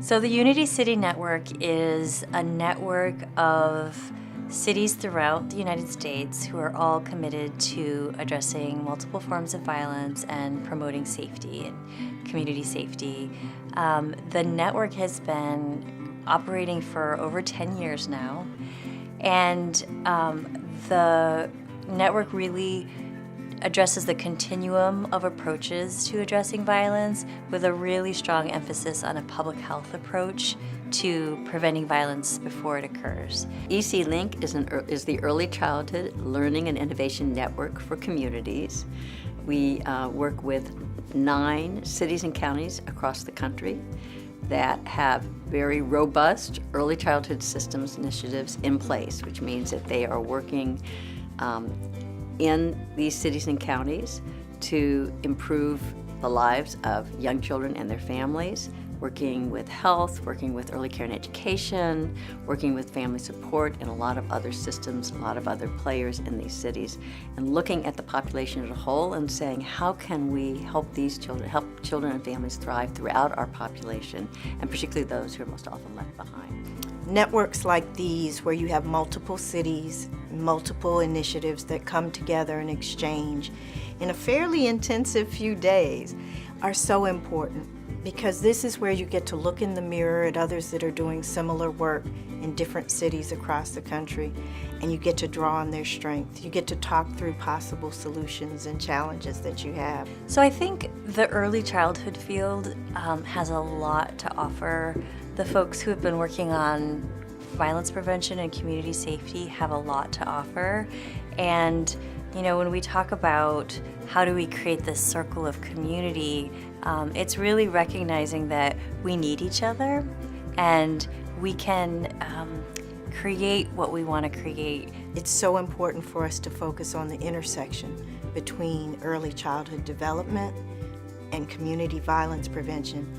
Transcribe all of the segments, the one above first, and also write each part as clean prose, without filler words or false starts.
So the Unity City Network is a network of cities throughout the United States who are all committed to addressing multiple forms of violence and promoting safety and community safety. The network has been operating for over 10 years now, and the network really addresses the continuum of approaches to addressing violence with a really strong emphasis on a public health approach to preventing violence before it occurs. EC Link is the Early Childhood Learning and Innovation Network for communities. We work with 9 cities and counties across the country that have very robust early childhood systems initiatives in place, which means that they are working in these cities and counties to improve the lives of young children and their families, working with health, working with early care and education, working with family support and a lot of other systems, a lot of other players in these cities, and looking at the population as a whole and saying, how can we help these children, help children and families thrive throughout our population, and particularly those who are most often left behind. Networks like these, where you have multiple cities, multiple initiatives that come together and exchange in a fairly intensive few days, are so important, because this is where you get to look in the mirror at others that are doing similar work in different cities across the country, and you get to draw on their strength. You get to talk through possible solutions and challenges that you have. So I think the early childhood field has a lot to offer. The folks who have been working on violence prevention and community safety have a lot to offer. And you know, when we talk about how do we create this circle of community, it's really recognizing that we need each other and we can create what we want to create. It's so important for us to focus on the intersection between early childhood development and community violence prevention,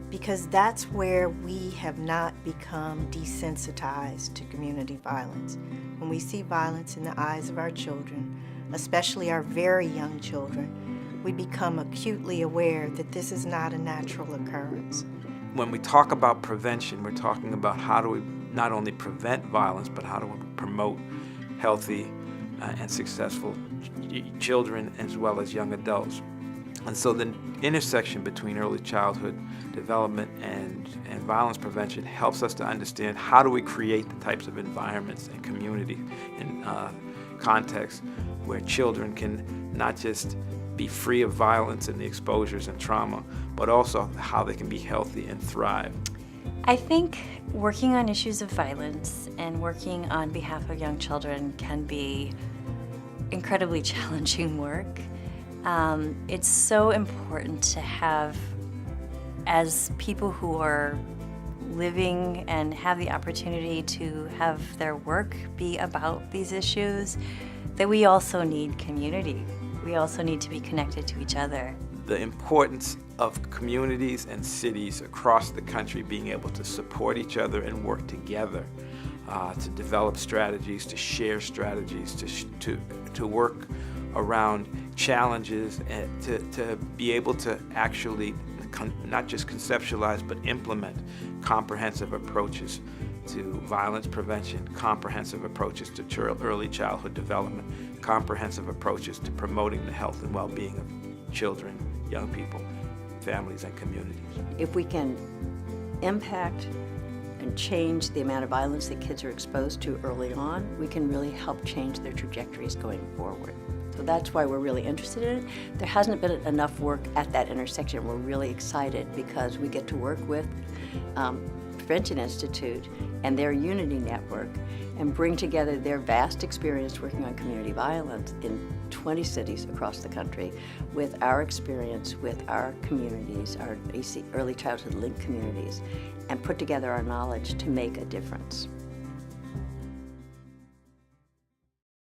because that's where we have not become desensitized to community violence. When we see violence in the eyes of our children, especially our very young children, we become acutely aware that this is not a natural occurrence. When we talk about prevention, we're talking about how do we not only prevent violence, but how do we promote healthy and successful children as well as young adults. And so the intersection between early childhood development and violence prevention helps us to understand how do we create the types of environments and community and contexts where children can not just be free of violence and the exposures and trauma, but also how they can be healthy and thrive. I think working on issues of violence and working on behalf of young children can be incredibly challenging work. It's so important to have, as people who are living and have the opportunity to have their work be about these issues, that we also need community. We also need to be connected to each other. The importance of communities and cities across the country being able to support each other and work together to develop strategies, to share strategies, to work around challenges, and to be able to actually not just conceptualize but implement comprehensive approaches to violence prevention, comprehensive approaches to early childhood development, comprehensive approaches to promoting the health and well-being of children, young people, families, and communities. If we can impact and change the amount of violence that kids are exposed to early on, we can really help change their trajectories going forward. So that's why we're really interested in it. There hasn't been enough work at that intersection. We're really excited because we get to work with Prevention Institute and their Unity Network and bring together their vast experience working on community violence in 20 cities across the country with our experience with our communities, our Early Childhood Link communities, and put together our knowledge to make a difference.